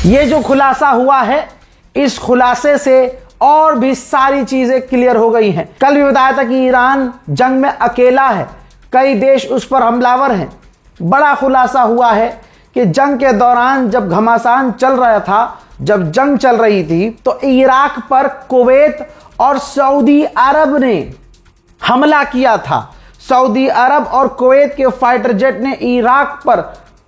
ये जो खुलासा हुआ है, इस खुलासे से और भी सारी चीजें क्लियर हो गई हैं। कल भी बताया था कि ईरान जंग में अकेला है, कई देश उस पर हमलावर हैं। बड़ा खुलासा हुआ है कि जंग के दौरान जब घमासान चल रहा था, जब जंग चल रही थी, तो इराक पर कुवैत और सऊदी अरब ने हमला किया था। सऊदी अरब और कुवैत के फाइटर जेट ने इराक पर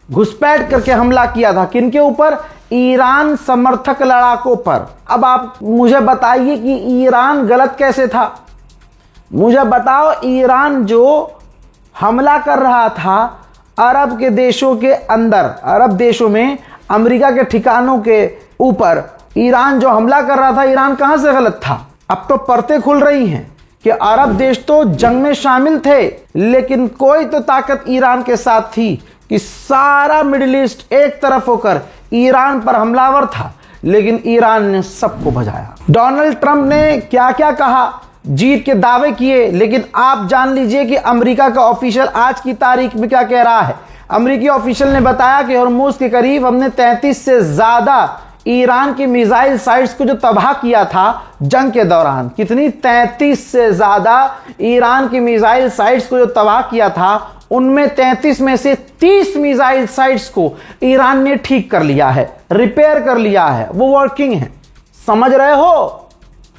घुसपैठ करके हमला किया था। किनके ऊपर? ईरान समर्थक लड़ाकों पर। अब आप मुझे बताइए कि ईरान गलत कैसे था? मुझे बताओ, ईरान जो हमला कर रहा था अरब के देशों के अंदर, अरब देशों में अमेरिका के ठिकानों के ऊपर ईरान जो हमला कर रहा था, ईरान कहां से गलत था? अब तो परतें खुल रही हैं कि अरब देश तो जंग में शामिल थे, लेकिन कोई तो ताकत ईरान के साथ थी कि सारा मिडिल ईस्ट एक तरफ होकर ईरान पर हमलावर था, लेकिन ईरान ने सबको भजाया। डोनाल्ड ट्रंप ने क्या क्या कहा, जीत के दावे किए, लेकिन आप जान लीजिए कि अमेरिका का ऑफिशियल आज की तारीख में क्या कह रहा है। अमेरिकी ऑफिशियल ने बताया कि हॉर्मुज के करीब हमने 33 से ज्यादा ईरान की मिसाइल साइट्स को जो तबाह किया था जंग के दौरान। कितनी? 33 से ज्यादा ईरान की मिसाइल साइट्स को जो तबाह किया था, उनमें 33 में से 30 मिसाइल साइट्स को ईरान ने ठीक कर लिया है, रिपेयर कर लिया है, वो वर्किंग है। समझ रहे हो?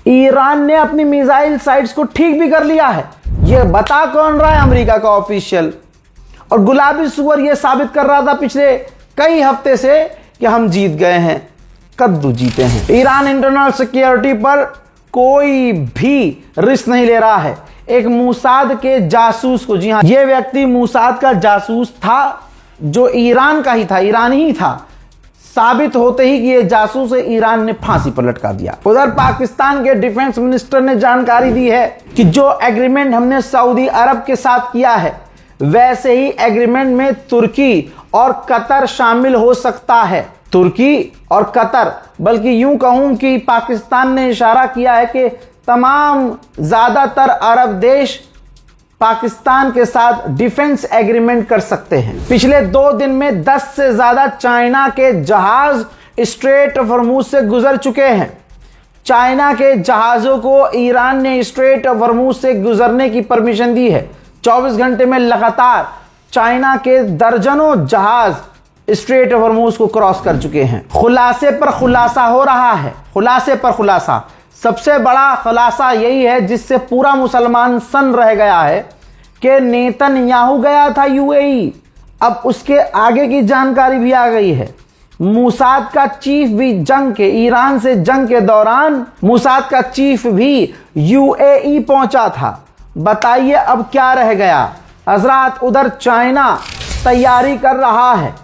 ईरान ने अपनी मिसाइल साइट्स को ठीक भी कर लिया है। ये बता कौन रहा है? अमेरिका का ऑफिशियल। और गुलाबी सुअर ये साबित कर रहा था पिछले कई हफ्ते से कि हम जीत गए हैं। कद्दू जीते हैं। ईरान इंटरनल सिक्योरिटी पर कोई भी रिस्क नहीं ले रहा है। एक मूसाद के जासूस को, जी हां, यह व्यक्ति मूसाद का जासूस था, जो ईरान का ही था, ईरानी ही था, साबित होते ही कि यह जासूस है, ईरान ने फांसी पर लटका दिया। उधर पाकिस्तान के डिफेंस मिनिस्टर ने जानकारी दी है कि जो एग्रीमेंट हमने सऊदी अरब के साथ किया है, वैसे ही एग्रीमेंट में तुर्की और कतर शामिल हो सकता है। तुर्की और कतर, बल्कि यूं कहूं कि पाकिस्तान ने इशारा किया है कि तमाम ज्यादातर अरब देश पाकिस्तान के साथ डिफेंस एग्रीमेंट कर सकते हैं। पिछले 2 दिन में 10 से ज्यादा चाइना के जहाज स्ट्रेट ऑफ हॉर्मुज से गुजर चुके हैं। चाइना के जहाजों को ईरान ने स्ट्रेट ऑफ हॉर्मुज से गुजरने की परमिशन दी है। 24 घंटे में लगातार चाइना के दर्जनों जहाज स्ट्रेट ऑफ हॉर्मुज को क्रॉस कर चुके हैं। खुलासे पर खुलासा हो रहा है, खुलासे पर खुलासा। सबसे बड़ा खुलासा यही है जिससे पूरा मुसलमान सन रह गया है कि नेतन्याहू गया था यूएई। अब उसके आगे की जानकारी भी आ गई है। मूसाद का चीफ भी जंग के, ईरान से जंग के दौरान मूसाद का चीफ भी यूएई पहुंचा था। बताइए अब क्या रह गया? हजरात, उधर चाइना तैयारी कर रहा है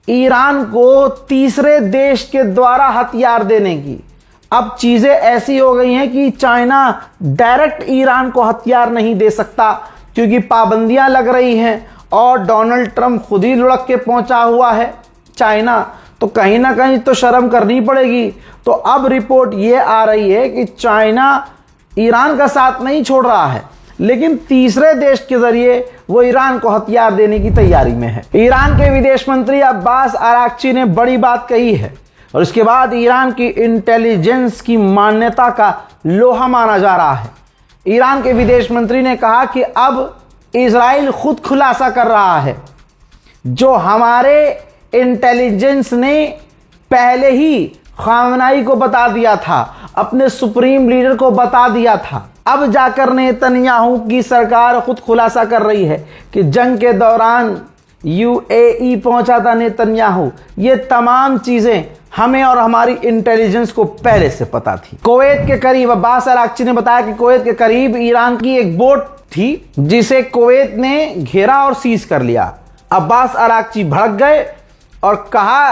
ईरान को तीसरे देश के द्वारा हथियार देने की। अब चीजें ऐसी हो गई हैं कि चाइना डायरेक्ट ईरान को हथियार नहीं दे सकता, क्योंकि पाबंदियां लग रही हैं और डोनाल्ड ट्रंप खुद ही लुढ़क के पहुंचा हुआ है चाइना, तो कहीं ना कहीं तो शर्म करनी पड़ेगी। तो अब रिपोर्ट ये आ रही है कि चाइना ईरान का साथ नहीं छोड़ रहा है, लेकिन तीसरे देश के जरिए वो ईरान को हथियार देने की तैयारी में है। ईरान के विदेश मंत्री अब्बास अराक्ची ने बड़ी बात कही है और इसके बाद ईरान की इंटेलिजेंस की मान्यता का लोहा माना जा रहा है। ईरान के विदेश मंत्री ने कहा कि अब इजराइल खुद खुलासा कर रहा है, जो हमारे इंटेलिजेंस ने पहले ही खामनाई को बता दिया था, अपने सुप्रीम लीडर को बता दिया था। अब जाकर नेतन्याहू की सरकार खुद खुलासा कर रही है कि जंग के दौरान यूएई पहुंचा था नेतन्याहू। ये तमाम चीजें हमें और हमारी इंटेलिजेंस को पहले से पता थी। कुवैत के करीब, अब्बास अराक्ची ने बताया कि कुवैत के करीब ईरान की एक बोट थी जिसे कुवैत ने घेरा और सीज कर लिया। अब्बास अराक्ची भड़क गए और कहा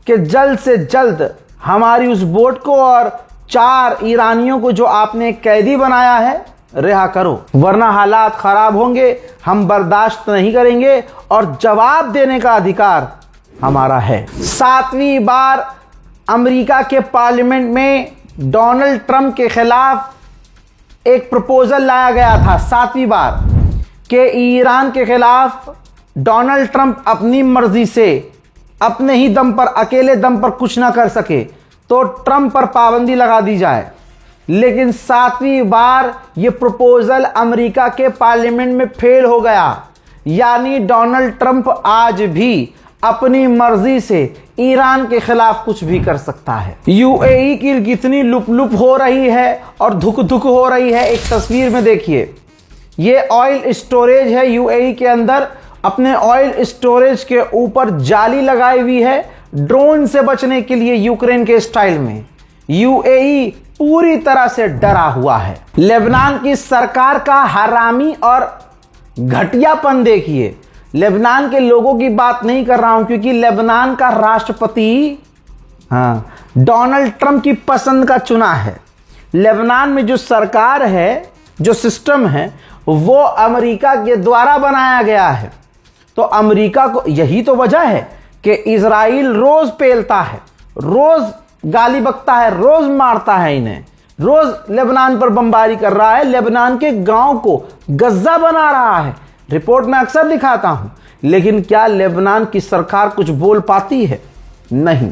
कि जल्द से जल्द हमारी उस बोट को और 4 ईरानियों को जो आपने कैदी बनाया है रिहा करो, वरना हालात खराब होंगे, हम बर्दाश्त नहीं करेंगे और जवाब देने का अधिकार हमारा है। 7वीं बार अमेरिका के पार्लियामेंट में डोनाल्ड ट्रंप के खिलाफ एक प्रपोजल लाया गया था, 7वीं बार, कि ईरान के खिलाफ डोनाल्ड ट्रंप अपनी मर्जी से अपने ही दम पर, अकेले दम पर कुछ ना कर सके तो ट्रंप पर पाबंदी लगा दी जाए। लेकिन 7वीं बार यह प्रपोजल अमेरिका के पार्लियामेंट में फेल हो गया। यानी डोनाल्ड ट्रंप आज भी अपनी मर्जी से ईरान के खिलाफ कुछ भी कर सकता है। यूएई की कितनी लुप हो रही है और धुक धुक हो रही है, एक तस्वीर में देखिए। ये ऑयल स्टोरेज है यूएई के अंदर। अपने ऑयल स्टोरेज के ऊपर जाली लगाई हुई है ड्रोन से बचने के लिए, यूक्रेन के स्टाइल में। यूएई पूरी तरह से डरा हुआ है। लेबनान की सरकार का हरामी और घटियापन देखिए। लेबनान के लोगों की बात नहीं कर रहा हूं, क्योंकि लेबनान का राष्ट्रपति डोनाल्ड ट्रंप की पसंद का चुना है। लेबनान में जो सरकार है, जो सिस्टम है, वो अमेरिका के द्वारा बनाया गया है। तो अमेरिका को यही तो वजह है कि इजराइल रोज पेलता है, रोज गाली बकता है, रोज मारता है इन्हें, रोज लेबनान पर बमबारी कर रहा है, लेबनान के गांव को गज्जा बना रहा है। रिपोर्ट में अक्सर दिखाता हूं। लेकिन क्या लेबनान की सरकार कुछ बोल पाती है? नहीं।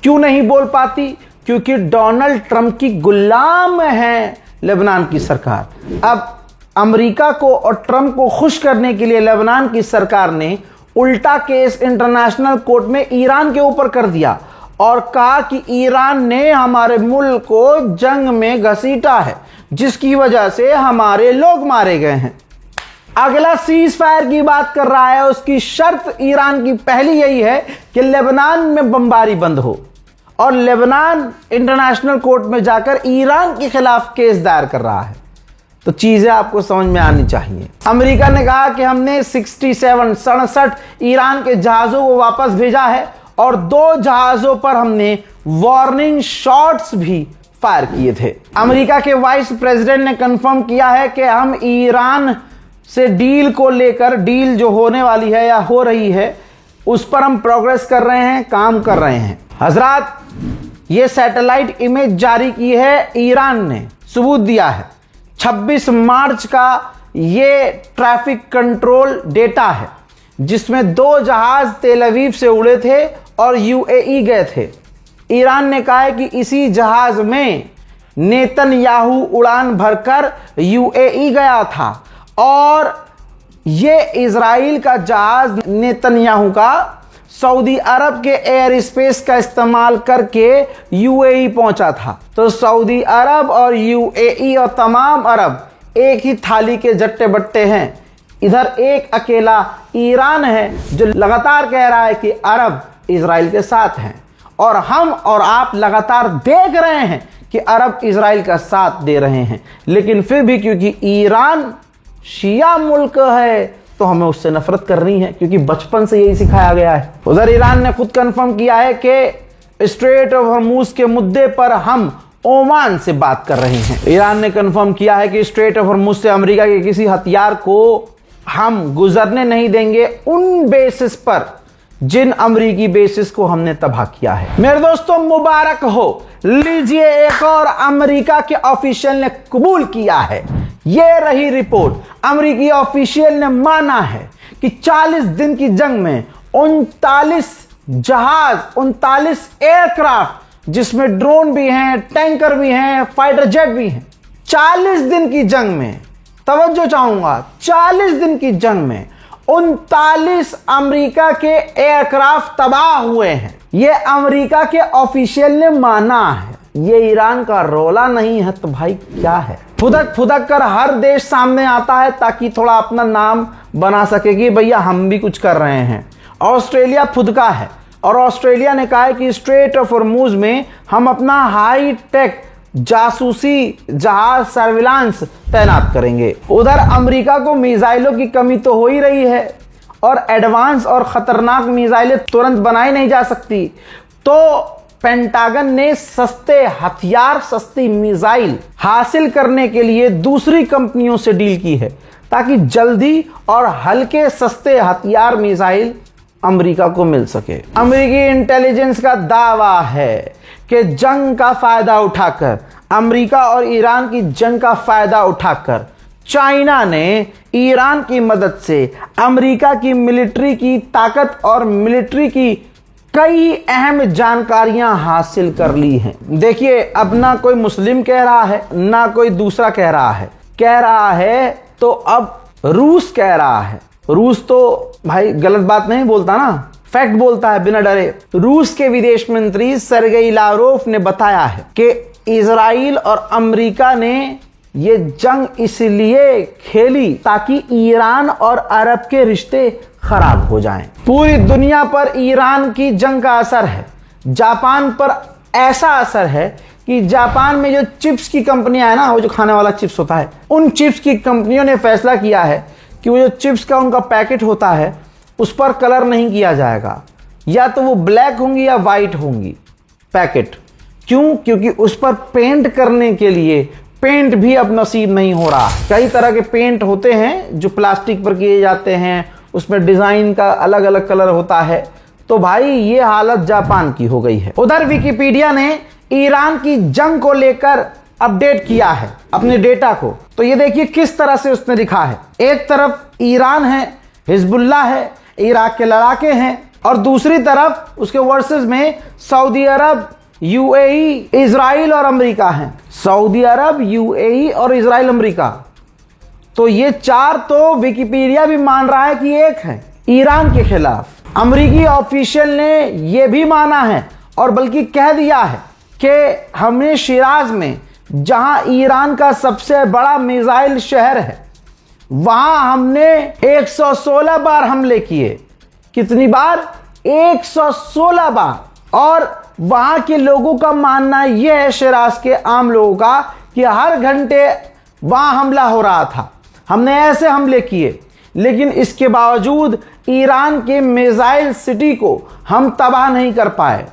क्यों नहीं बोल पाती? क्योंकि डोनाल्ड ट्रंप की गुलाम है लेबनान की सरकार। अब अमेरिका को और ट्रंप को खुश करने के लिए लेबनान की सरकार ने उल्टा केस इंटरनेशनल कोर्ट में ईरान के ऊपर कर दिया और कहा कि ईरान ने हमारे मुल्क को जंग में घसीटा है, जिसकी वजह से हमारे लोग मारे गए हैं। अगला सीज फायर की बात कर रहा है। उसकी शर्त ईरान की पहली यही है कि लेबनान में बमबारी बंद हो, और लेबनान इंटरनेशनल कोर्ट में जाकर ईरान के खिलाफ केस दायर कर रहा है। तो चीजें आपको समझ में आनी चाहिए। अमेरिका ने कहा कि हमने 67 ईरान के जहाजों को वापस भेजा है और 2 जहाजों पर हमने वार्निंग शॉट्स भी फायर किए थे। अमेरिका के वाइस प्रेसिडेंट ने कंफर्म किया है कि हम ईरान से डील को लेकर, डील जो होने वाली है या हो रही है, उस पर हम प्रोग्रेस कर रहे हैं, काम कर रहे हैं। हजरात, ये सैटेलाइट इमेज जारी की है ईरान ने, सबूत दिया है। 26 मार्च का ये ट्रैफिक कंट्रोल डेटा है, जिसमें 2 जहाज तेल अवीव से उड़े थे और यूएई गए थे। ईरान ने कहा है कि इसी जहाज में नेतन्याहू उड़ान भरकर यूएई गया था, और ये इजराइल का जहाज नेतन्याहू का सऊदी अरब के एयर स्पेस का इस्तेमाल करके यूएई पहुंचा था। तो सऊदी अरब और यूएई और तमाम अरब एक ही थाली के जट्टे बट्टे हैं। इधर एक अकेला ईरान है जो लगातार कह रहा है कि अरब इजराइल के साथ हैं, और हम और आप लगातार देख रहे हैं कि अरब इजराइल का साथ दे रहे हैं। लेकिन फिर भी क्योंकि ईरान शिया मुल्क है तो हमें उससे नफरत करनी है, क्योंकि बचपन से यही सिखाया गया है। उधर ईरान ने खुद कंफर्म किया है कि स्ट्रेट ऑफ हॉर्मूज के मुद्दे पर हम ओमान से बात कर रहे हैं। ईरान ने कंफर्म किया है कि स्ट्रेट ऑफ हॉर्मूज से अमेरिका के किसी हथियार को हम गुजरने नहीं देंगे, उन बेसिस पर जिन अमरीकी बेसिस को हमने तबाह किया है। मेरे दोस्तों, मुबारक हो। लीजिए, एक और अमेरिका के ऑफिशियल ने कबूल किया है। यह रही रिपोर्ट। अमेरिकी ऑफिशियल ने माना है कि 40 दिन की जंग में 39 जहाज, 39 एयरक्राफ्ट, जिसमें ड्रोन भी हैं, टैंकर भी हैं, फाइटर जेट भी हैं, 40 दिन की जंग में, तवज्जो चाहूंगा, 40 दिन की जंग में 39 अमेरिका के एयरक्राफ्ट तबाह हुए हैं। यह अमेरिका के ऑफिशियल ने माना है। यह ईरान का रोला नहीं है तो भाई क्या है? फुदक फुदक कर हर देश सामने आता है ताकि थोड़ा अपना नाम बना सके कि भैया हम भी कुछ कर रहे हैं। ऑस्ट्रेलिया फुदका है और ऑस्ट्रेलिया ने कहा है कि स्ट्रेट ऑफ हॉर्मूज में हम अपना हाई टेक जासूसी जहाज सर्विलांस तैनात करेंगे। उधर अमेरिका को मिसाइलों की कमी तो हो ही रही है, और एडवांस और खतरनाक मिसाइलें तुरंत बनाई नहीं जा सकती। तो पेंटागन ने सस्ते हथियार, सस्ती मिसाइल हासिल करने के लिए दूसरी कंपनियों से डील की है, ताकि जल्दी और हल्के सस्ते हथियार, मिसाइल अमेरिका को मिल सके। अमेरिकी इंटेलिजेंस का दावा है कि जंग का फायदा उठाकर, अमेरिका और ईरान की जंग का फायदा उठाकर, चाइना ने ईरान की मदद से अमेरिका की मिलिट्री की ताकत और मिलिट्री की कई अहम जानकारियां हासिल कर ली हैं। देखिए, अब ना कोई मुस्लिम कह रहा है ना कोई दूसरा कह रहा है तो अब रूस कह रहा है। रूस तो भाई गलत बात नहीं बोलता ना, फैक्ट बोलता है बिना डरे। रूस के विदेश मंत्री सरगेई लावरोव ने बताया है कि इजराइल और अमेरिका ने ये जंग इसलिए खेली ताकि ईरान और अरब के रिश्ते खराब हो जाएं। पूरी दुनिया पर ईरान की जंग का असर है। जापान पर ऐसा असर है कि जापान में जो चिप्स की कंपनियां है ना, वो जो खाने वाला चिप्स होता है, उन चिप्स की कंपनियों ने फैसला किया है कि वो जो चिप्स का उनका पैकेट होता है उस पर कलर नहीं किया जाएगा, या तो वो ब्लैक होंगी या वाइट होंगी पैकेट। क्यों? क्योंकि उस पर पेंट करने के लिए पेंट भी अब नसीब नहीं हो रहा। कई तरह के पेंट होते हैं जो प्लास्टिक पर किए जाते हैं, उसमें डिजाइन का अलग अलग कलर होता है। तो भाई ये हालत जापान की हो गई है। उधर विकिपीडिया ने ईरान की जंग को लेकर अपडेट किया है अपने डेटा को। तो ये देखिए किस तरह से उसने लिखा है। एक तरफ ईरान है, हिजबुल्ला है, इराक के लड़ाके हैं, और दूसरी तरफ उसके वर्सेस में सऊदी अरब, यूएई, इजराइल और अमेरिका हैं। सऊदी अरब, यूएई और इजराइल, अमेरिका। तो ये चार तो विकिपीडिया भी मान रहा है कि एक है ईरान के खिलाफ। अमेरिकी ऑफिशियल ने यह भी माना है और बल्कि कह दिया है कि हमने शिराज में, जहां ईरान का सबसे बड़ा मिसाइल शहर है, वहां हमने 116 बार हमले किए। कितनी बार? 116 बार। और वहां के लोगों का मानना यह है, शिराज के आम लोगों का, कि हर घंटे वहां हमला हो रहा था। हमने ऐसे हमले किए, लेकिन इसके बावजूद ईरान के मिसाइल सिटी को हम तबाह नहीं कर पाए,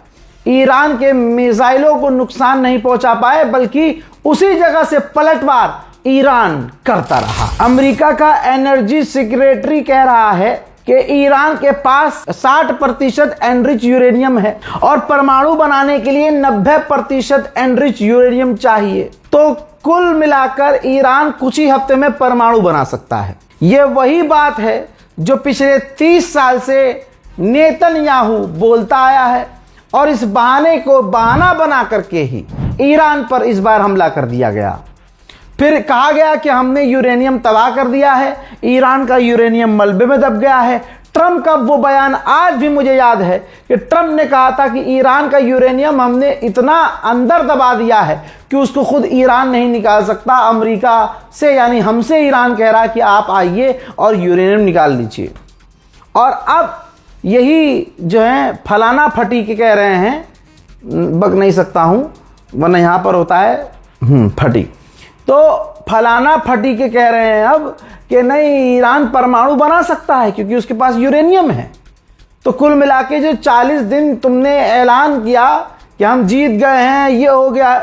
ईरान के मिसाइलों को नुकसान नहीं पहुंचा पाए, बल्कि उसी जगह से पलटवार ईरान करता रहा। अमेरिका का एनर्जी सेक्रेटरी कह रहा है कि ईरान के पास 60% एनरिच यूरेनियम है और परमाणु बनाने के लिए 90% एनरिच यूरेनियम चाहिए। तो कुल मिलाकर ईरान कुछ ही हफ्ते में परमाणु बना सकता है। यह वही बात है जो पिछले 30 साल से नेतन्याहू बोलता आया है, और इस बहाने को बहाना बना करके ही ईरान पर इस बार हमला कर दिया गया। फिर कहा गया कि हमने यूरेनियम तबाह कर दिया है, ईरान का यूरेनियम मलबे में दब गया है। ट्रंप का वो बयान आज भी मुझे याद है कि ट्रंप ने कहा था कि ईरान का यूरेनियम हमने इतना अंदर दबा दिया है कि उसको खुद ईरान नहीं निकाल सकता। अमेरिका से, यानी हमसे, ईरान कह रहा है कि आप आइए और यूरेनियम निकाल लीजिए। और अब यही जो है फलाना फटी के कह रहे हैं, बक नहीं सकता हूं वरना यहां पर होता है फटी, तो फलाना फटी के कह रहे हैं अब कि नहीं, ईरान परमाणु बना सकता है क्योंकि उसके पास यूरेनियम है। तो कुल मिला के जो 40 दिन तुमने ऐलान किया कि हम जीत गए हैं, ये हो गया,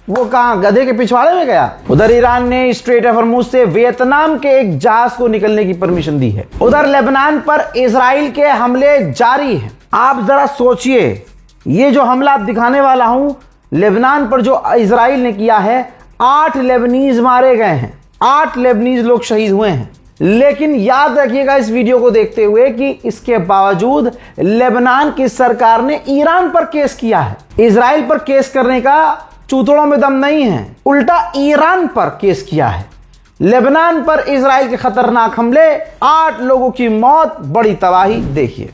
वो कहां गधे के पिछवाड़े में गया। उधर ईरान ने स्ट्रेट ऑफ हॉर्मुज से वियतनाम के एक जहाज को निकलने की परमिशन दी है। उधर लेबनान पर इजराइल के हमले जारी हैं। आप जरा सोचिए, ये जो हमला आप दिखाने वाला हूं लेबनान पर जो इजराइल ने किया है, 8 लेबनीज मारे गए हैं, 8 लेबनीज लोग शहीद हुए हैं। लेकिन याद रखिएगा इस वीडियो को देखते हुए कि इसके बावजूद लेबनान की सरकार ने ईरान पर केस किया है। इजराइल पर केस करने का चूतड़ों में दम नहीं है, उल्टा ईरान पर केस किया है। लेबनान पर इजराइल के खतरनाक हमले, 8 लोगों की मौत, बड़ी तबाही। देखिए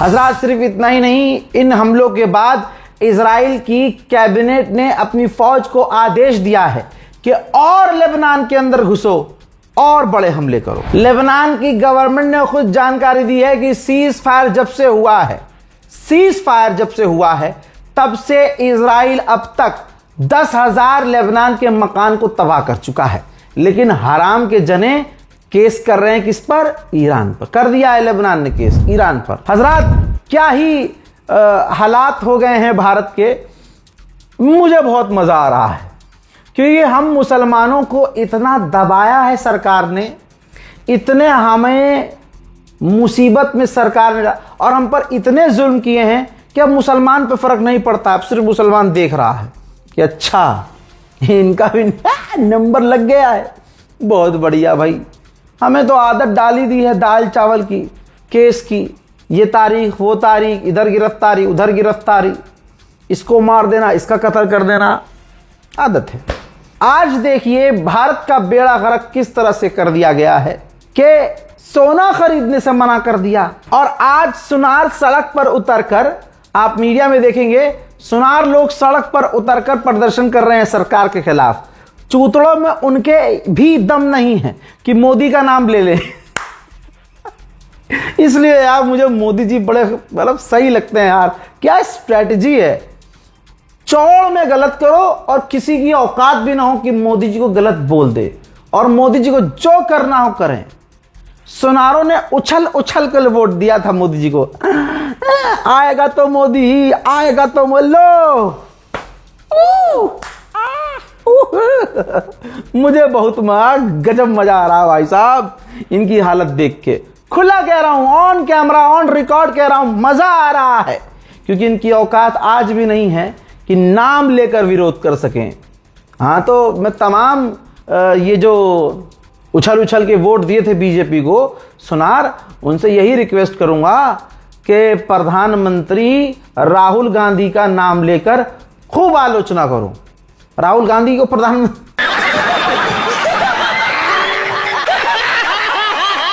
हजरात, सिर्फ इतना ही नहीं, इन हमलों के बाद इजराइल की कैबिनेट ने अपनी फौज को आदेश दिया है कि और लेबनान के अंदर घुसो, और बड़े हमले करो। लेबनान की गवर्नमेंट ने खुद जानकारी दी है कि सीज फायर जब से हुआ है तब से इजराइल अब तक 10,000 लेबनान के मकान को तबाह कर चुका है। लेकिन हराम के जने केस कर रहे हैं किस पर? ईरान पर। कर दिया है लेबनान ने केस ईरान पर। हजरात, क्या ही हालात हो गए हैं भारत के। मुझे बहुत मजा आ रहा है क्योंकि हम मुसलमानों को इतना दबाया है सरकार ने, इतने हमें मुसीबत में सरकार ने और हम पर इतने जुल्म किए हैं कि अब मुसलमान पे फर्क नहीं पड़ता। अब सिर्फ मुसलमान देख रहा है कि अच्छा इनका भी नंबर लग गया है। बहुत बढ़िया भाई, हमें तो आदत डाली दी है दाल चावल की, केस की, ये तारीख वो तारीख, इधर गिरफ्तारी उधर गिरफ्तारी, इसको मार देना इसका कत्ल कर देना, आदत है। आज देखिए भारत का बेड़ा गर्क किस तरह से कर दिया गया है कि सोना खरीदने से मना कर दिया। और आज सुनार सड़क पर उतरकर, आप मीडिया में देखेंगे, सुनार लोग सड़क पर उतरकर प्रदर्शन कर रहे हैं सरकार के खिलाफ। चूतड़ों में उनके भी दम नहीं है कि मोदी का नाम ले ले। इसलिए यार मुझे मोदी जी बड़े मतलब सही लगते हैं यार। क्या स्ट्रेटजी है, चौड़ में गलत करो और किसी की औकात भी ना हो कि मोदी जी को गलत बोल दे, और मोदी जी को जो करना हो करें। सुनारों ने उछल उछल कर वोट दिया था मोदी जी को। आएगा तो मोदी ही आएगा तो लो। मुझे बहुत गजब मजा आ रहा है भाई साहब इनकी हालत देख के। खुला कह रहा हूं, ऑन कैमरा ऑन रिकॉर्ड कह रहा हूं, मजा आ रहा है क्योंकि इनकी औकात आज भी नहीं है कि नाम लेकर विरोध कर सकें। हाँ, तो मैं तमाम ये जो उछल उछल के वोट दिए थे बीजेपी को सुनार, उनसे यही रिक्वेस्ट करूंगा कि प्रधानमंत्री राहुल गांधी का नाम लेकर खूब आलोचना करो। राहुल गांधी को प्रधानमंत्री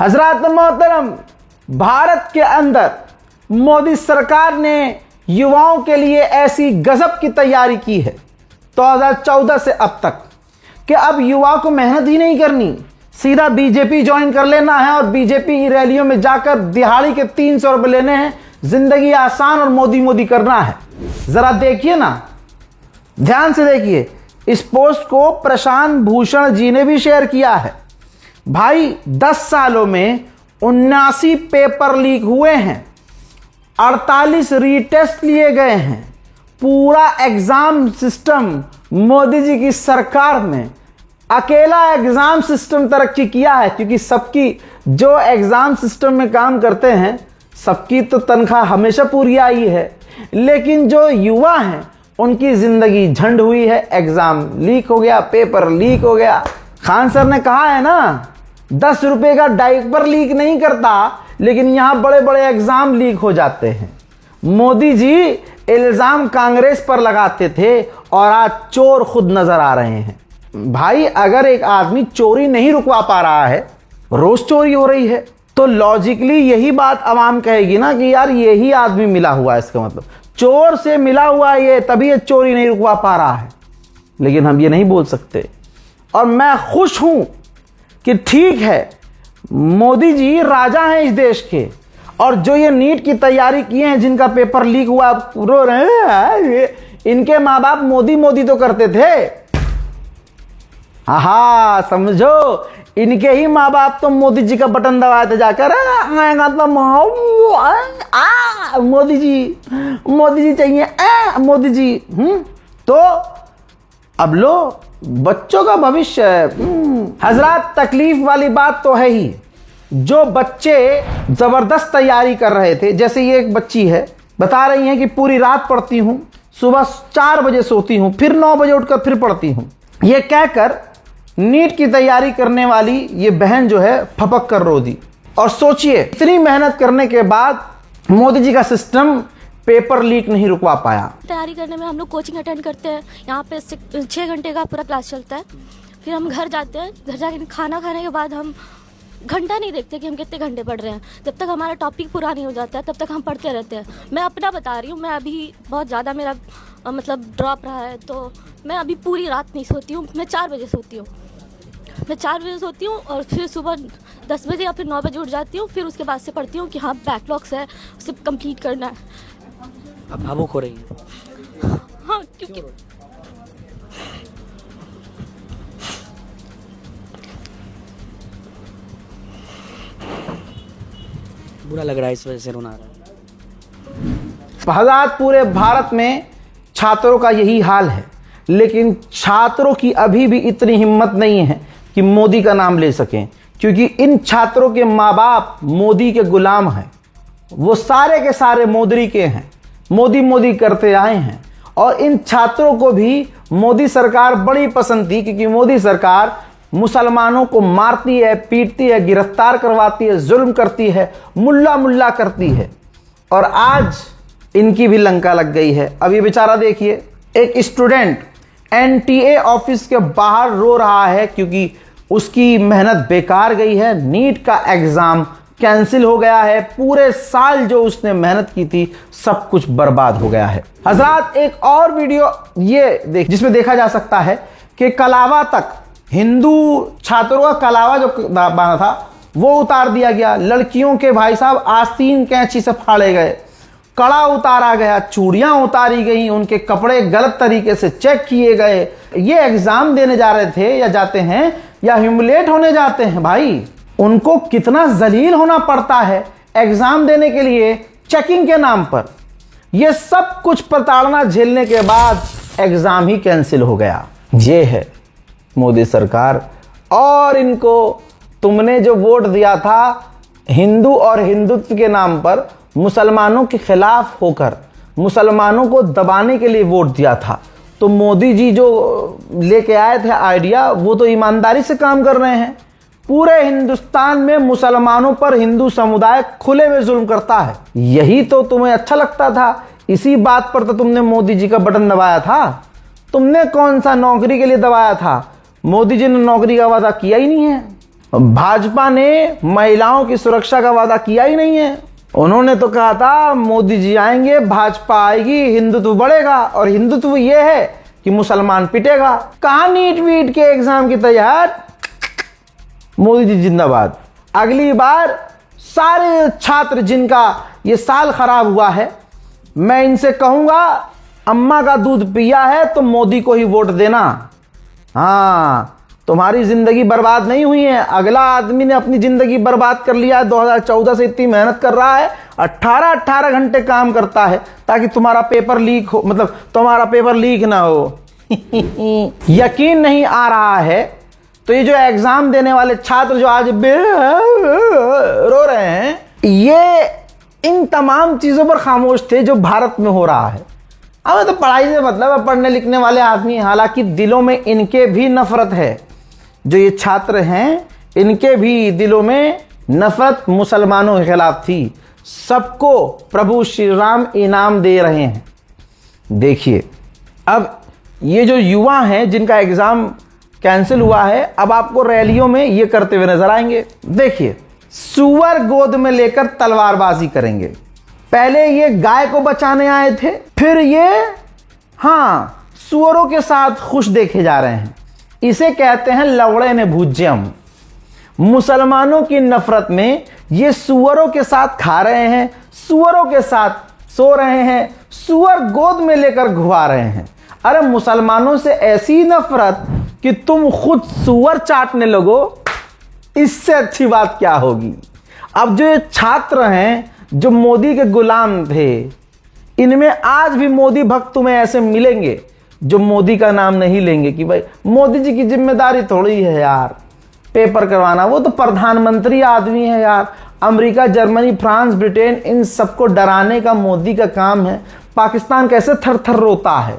हजरत मोहतरम, भारत के अंदर मोदी सरकार ने युवाओं के लिए ऐसी गजब की तैयारी की है 2014 से अब तक कि अब युवा को मेहनत ही नहीं करनी, सीधा बीजेपी ज्वाइन कर लेना है और बीजेपी की रैलियों में जाकर दिहाड़ी के 300 रुपए लेने हैं, जिंदगी आसान और मोदी मोदी करना है। जरा देखिए ना, ध्यान से देखिए, इस पोस्ट को प्रशांत भूषण जी ने भी शेयर किया है। भाई 10 सालों में 79 पेपर लीक हुए हैं, 48 रीटेस्ट लिए गए हैं, पूरा एग्जाम सिस्टम मोदी जी की सरकार में अकेला एग्जाम सिस्टम तरक्की किया है। क्योंकि सबकी जो एग्जाम सिस्टम में काम करते हैं सबकी तो तनख्वाह हमेशा पूरी आई है, लेकिन जो युवा हैं उनकी जिंदगी झंड हुई है। एग्जाम लीक हो गया, पेपर लीक हो गया। खान सर ने कहा है ना, 10 रुपए का डायपर लीक नहीं करता, लेकिन यहां बड़े बड़े एग्जाम लीक हो जाते हैं। मोदी जी इल्जाम कांग्रेस पर लगाते थे और आज चोर खुद नजर आ रहे हैं। भाई अगर एक आदमी चोरी नहीं रुकवा पा रहा है, रोज चोरी हो रही है, तो लॉजिकली यही बात आवाम कहेगी ना कि यार यही आदमी मिला हुआ है, इसका मतलब चोर से मिला हुआ है ये, तभी ये चोरी नहीं रुकवा पा रहा है। लेकिन हम ये नहीं बोल सकते। और मैं खुश हूं कि ठीक है, मोदी जी राजा हैं इस देश के, और जो ये नीट की तैयारी किए हैं, जिनका पेपर लीक हुआ, रो रहे हैं, इनके माँ बाप मोदी मोदी तो करते थे। हाँ समझो, इनके ही माँ बाप तो मोदी जी का बटन दबाए थे जाकर, आएगा तो मोदी जी चाहिए, मोदी जी। तो अब लो, बच्चों का भविष्य है। हजरात, तकलीफ वाली बात तो है ही। जो बच्चे जबरदस्त तैयारी कर रहे थे, जैसे ये एक बच्ची है, बता रही है कि पूरी रात पढ़ती हूं, सुबह 4 बजे सोती हूं, फिर 9 बजे उठकर फिर पढ़ती हूं, ये कहकर नीट की तैयारी करने वाली ये बहन जो है फपक कर रो दी। और सोचिए, इतनी मेहनत करने के बाद मोदी जी का सिस्टम पेपर लीक नहीं रुकवा पाया। तैयारी करने में हम लोग कोचिंग अटेंड करते हैं, यहाँ पे 6 घंटे का पूरा क्लास चलता है। फिर हम घर जाते हैं, घर जाके खाना खाने के बाद हम घंटा नहीं देखते कि हम कितने घंटे पढ़ रहे हैं। जब तक हमारा टॉपिक पूरा नहीं हो जाता है तब तक हम पढ़ते रहते हैं। मैं अपना बता रही हूँ, मैं अभी बहुत ज़्यादा मेरा मतलब ड्रॉप रहा है, तो मैं अभी पूरी रात नहीं सोती हूँ, मैं 4 बजे सोती हूँ। मैं 4 बजे सोती हूँ और फिर सुबह 10 बजे या फिर 9 बजे उठ जाती हूँ। फिर उसके बाद से पढ़ती हूँ कि हाँ बैकलॉग्स है, उसे कंप्लीट करना है। अब भावुक हो रही है। हाँ, क्योंकि बुरा लग रहा है, इस वजह से रोना आ रहा है। हज़रात, पूरे भारत में छात्रों का यही हाल है, लेकिन छात्रों की अभी भी इतनी हिम्मत नहीं है कि मोदी का नाम ले सकें, क्योंकि इन छात्रों के माँ बाप मोदी के गुलाम हैं। वो सारे के सारे मोदी के हैं, मोदी मोदी करते आए हैं। और इन छात्रों को भी मोदी सरकार बड़ी पसंद थी, क्योंकि मोदी सरकार मुसलमानों को मारती है, पीटती है, गिरफ्तार करवाती है, जुल्म करती है, मुल्ला मुल्ला करती है। और आज इनकी भी लंका लग गई है। अब ये बेचारा देखिए, एक स्टूडेंट एनटीए ऑफिस के बाहर रो रहा है क्योंकि उसकी मेहनत बेकार गई है। नीट का एग्जाम कैंसिल हो गया है। पूरे साल जो उसने मेहनत की थी सब कुछ बर्बाद हो गया है। हजरात, एक और वीडियो ये जिसमें देखा जा सकता है कि कलावा तक, हिंदू छात्रों का कलावा जो बांधा था वो उतार दिया गया। लड़कियों के भाई साहब आस्तीन कैंची से फाड़े गए, कड़ा उतारा गया, चूड़ियां उतारी गई, उनके कपड़े गलत तरीके से चेक किए गए। ये एग्जाम देने जा रहे थे या जाते हैं या ह्यूमिलेट होने जाते हैं। भाई, उनको कितना जलील होना पड़ता है एग्जाम देने के लिए चेकिंग के नाम पर। ये सब कुछ प्रताड़ना झेलने के बाद एग्जाम ही कैंसिल हो गया। ये है मोदी सरकार। और इनको तुमने जो वोट दिया था हिंदू और हिंदुत्व के नाम पर, मुसलमानों के खिलाफ होकर मुसलमानों को दबाने के लिए वोट दिया था, तो मोदी जी जो लेके आए थे आइडिया, वो तो ईमानदारी से काम कर रहे हैं। पूरे हिंदुस्तान में मुसलमानों पर हिंदू समुदाय खुले में जुल्म करता है। यही तो तुम्हें अच्छा लगता था, इसी बात पर तो तुमने मोदी जी का बटन दबाया था। तुमने कौन सा नौकरी के लिए दबाया था? मोदी जी ने नौकरी का वादा किया ही नहीं है। भाजपा ने महिलाओं की सुरक्षा का वादा किया ही नहीं है। उन्होंने तो कहा था मोदी जी आएंगे, भाजपा आएगी, हिंदुत्व बढ़ेगा। और हिंदुत्व ये है कि मुसलमान पिटेगा। कहां नीट वीट के एग्जाम की तैयार? मोदी जी जिंदाबाद। अगली बार सारे छात्र जिनका ये साल खराब हुआ है, मैं इनसे कहूंगा अम्मा का दूध पिया है तो मोदी को ही वोट देना। हाँ, तुम्हारी जिंदगी बर्बाद नहीं हुई है। अगला आदमी ने अपनी जिंदगी बर्बाद कर लिया है। 2014 से इतनी मेहनत कर रहा है, 18 घंटे काम करता है ताकि तुम्हारा पेपर लीक हो, मतलब तुम्हारा पेपर लीक ना हो। यकीन नहीं आ रहा है तो ये जो एग्जाम देने वाले छात्र जो आज रो रहे हैं, ये इन तमाम चीजों पर खामोश थे जो भारत में हो रहा है। हमें तो पढ़ाई से मतलब है, पढ़ने लिखने वाले आदमी, हालांकि दिलों में इनके भी नफरत है। जो ये छात्र हैं इनके भी दिलों में नफरत मुसलमानों के खिलाफ थी। सबको प्रभु श्री राम इनाम दे रहे हैं। देखिए, अब ये जो युवा हैं जिनका एग्जाम कैंसिल हुआ है, अब आपको रैलियों में ये करते हुए नजर आएंगे। देखिए, सुअर गोद में लेकर तलवारबाजी करेंगे। पहले ये गाय को बचाने आए थे, फिर ये सुअरों के साथ खुश देखे जा रहे हैं। इसे कहते हैं लवड़े ने भूज्यम। मुसलमानों की नफरत में ये सुअरों के साथ खा रहे हैं, सुअरों के साथ सो रहे हैं, सुअर गोद में लेकर घुमा रहे हैं। अरे मुसलमानों से ऐसी नफरत कि तुम खुद सुअर चाटने लगो, इससे अच्छी बात क्या होगी। अब जो ये छात्र हैं जो मोदी के गुलाम थे, इनमें आज भी मोदी भक्त तुम्हें ऐसे मिलेंगे जो मोदी का नाम नहीं लेंगे कि भाई मोदी जी की जिम्मेदारी थोड़ी है यार पेपर करवाना, वो तो प्रधानमंत्री आदमी है यार। अमेरिका, जर्मनी, फ्रांस, ब्रिटेन, इन सबको डराने का मोदी का काम है। पाकिस्तान कैसे थर थर रोता है,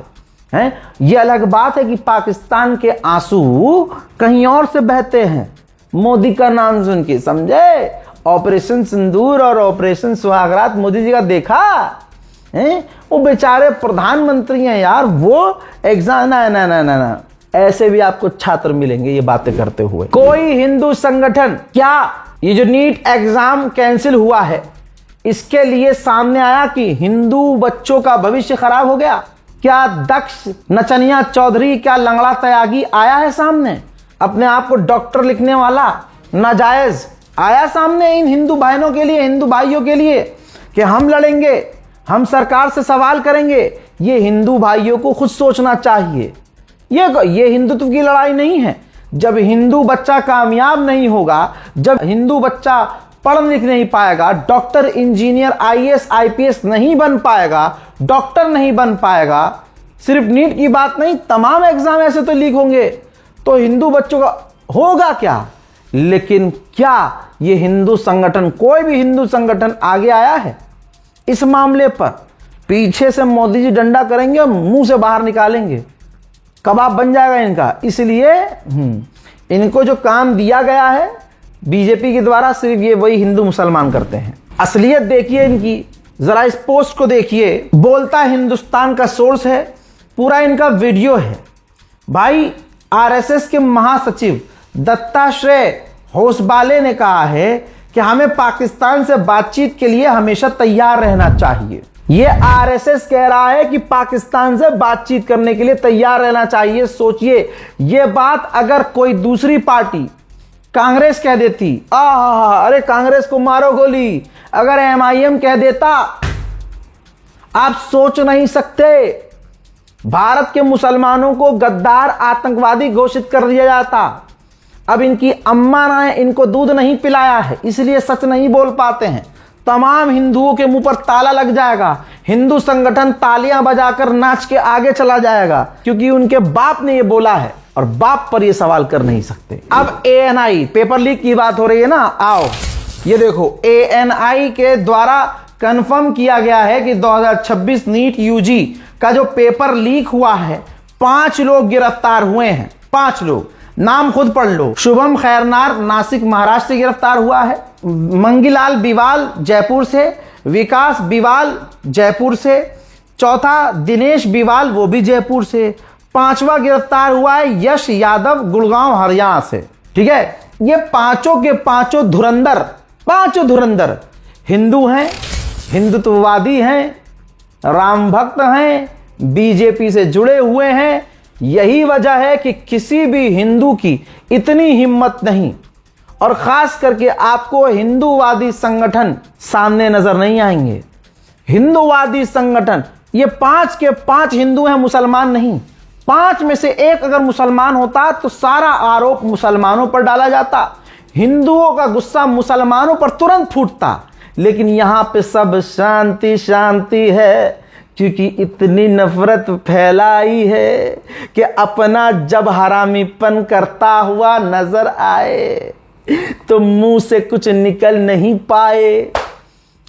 हैं? ये अलग बात है कि पाकिस्तान के आंसू कहीं और से बहते हैं मोदी का नाम सुन के, समझे? ऑपरेशन सिंदूर और ऑपरेशन सुहागरात मोदी जी का देखा है? वो बेचारे प्रधानमंत्री हैं यार, वो एग्जाम ना ऐसे भी आपको छात्र मिलेंगे ये बातें करते हुए। कोई हिंदू संगठन, क्या ये जो नीट एग्जाम कैंसिल हुआ है इसके लिए सामने आया कि हिंदू बच्चों का भविष्य खराब हो गया? क्या दक्ष, नचनिया चौधरी, क्या लंगड़ा त्यागी आया है सामने? अपने आप को डॉक्टर लिखने वाला नाजायज आया सामने इन हिंदू भाइयों के लिए, हिंदू भाइयों के लिए कि हम लड़ेंगे, हम सरकार से सवाल करेंगे। ये हिंदू भाइयों को खुद सोचना चाहिए। ये हिंदुत्व की लड़ाई नहीं है। जब हिंदू बच्चा कामयाब नहीं होगा, जब हिंदू बच्चा पढ़ लिख नहीं पाएगा, डॉक्टर, इंजीनियर, आईएएस, आईपीएस नहीं बन पाएगा, डॉक्टर नहीं बन पाएगा, सिर्फ नीट की बात नहीं, तमाम एग्जाम ऐसे तो लीक होंगे, तो हिंदू बच्चों का होगा क्या? लेकिन क्या ये हिंदू संगठन, कोई भी हिंदू संगठन आगे आया है इस मामले पर? पीछे से मोदी जी डंडा करेंगे और मुंह से बाहर निकालेंगे, कबाब बन जाएगा इनका। इसलिए इनको जो काम दिया गया है बीजेपी के द्वारा, सिर्फ ये वही हिंदू मुसलमान करते हैं। असलियत देखिए इनकी, जरा इस पोस्ट को देखिए। बोलता हिंदुस्तान का सोर्स है, पूरा इनका वीडियो है। भाई आरएसएस के महासचिव दत्ताश्रेय होसबाले ने कहा है कि हमें पाकिस्तान से बातचीत के लिए हमेशा तैयार रहना चाहिए। ये आरएसएस कह रहा है कि पाकिस्तान से बातचीत करने के लिए तैयार रहना चाहिए। सोचिए, ये बात अगर कोई दूसरी पार्टी, कांग्रेस कह देती, अरे कांग्रेस को मारो गोली, अगर एमआईएम कह देता, आप सोच नहीं सकते, भारत के मुसलमानों को गद्दार, आतंकवादी घोषित कर दिया जाता। अब इनकी अम्मा ने इनको दूध नहीं पिलाया है, इसलिए सच नहीं बोल पाते हैं। तमाम हिंदुओं के मुंह पर ताला लग जाएगा। हिंदू संगठन तालियां बजाकर नाच के आगे चला जाएगा, क्योंकि उनके बाप ने ये बोला है और बाप पर ये सवाल कर नहीं सकते। अब एएनआई पेपर लीक की बात हो रही है ना, आओ ये देखो, एएनआई के द्वारा कंफर्म किया गया है कि 2026 नीट यूजी का जो पेपर लीक हुआ है, 5 लोग गिरफ्तार हुए हैं। 5 लोग, नाम खुद पढ़ लो। शुभम खैरनार नासिक महाराष्ट्र से गिरफ्तार हुआ है, मंगीलाल बिवाल जयपुर से, विकास बिवाल जयपुर से, चौथा दिनेश बिवाल वो भी जयपुर से, 5वां गिरफ्तार हुआ है यश यादव गुड़गांव हरियाणा से। ठीक है, ये पांचों के पांचों धुरंधर हिंदू हैं, हिंदुत्ववादी हैं, राम भक्त हैं, बीजेपी से जुड़े हुए हैं। यही वजह है कि किसी भी हिंदू की इतनी हिम्मत नहीं, और खास करके आपको हिंदूवादी संगठन सामने नजर नहीं आएंगे। हिंदूवादी संगठन, ये 5 के 5 हिंदू हैं, मुसलमान नहीं। 5 में से एक अगर मुसलमान होता तो सारा आरोप मुसलमानों पर डाला जाता, हिंदुओं का गुस्सा मुसलमानों पर तुरंत फूटता। लेकिन यहां पे सब शांति शांति है, क्योंकि इतनी नफरत फैलाई है कि अपना जब हरामीपन करता हुआ नजर आए तो मुंह से कुछ निकल नहीं पाए।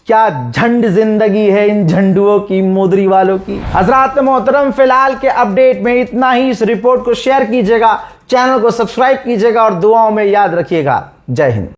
क्या झंड जिंदगी है इन झंडुओं की, मोदरी वालों की। हजरात मोहतरम, फिलहाल के अपडेट में इतना ही। इस रिपोर्ट को शेयर कीजिएगा, चैनल को सब्सक्राइब कीजिएगा और दुआओं में याद रखिएगा। जय हिंद।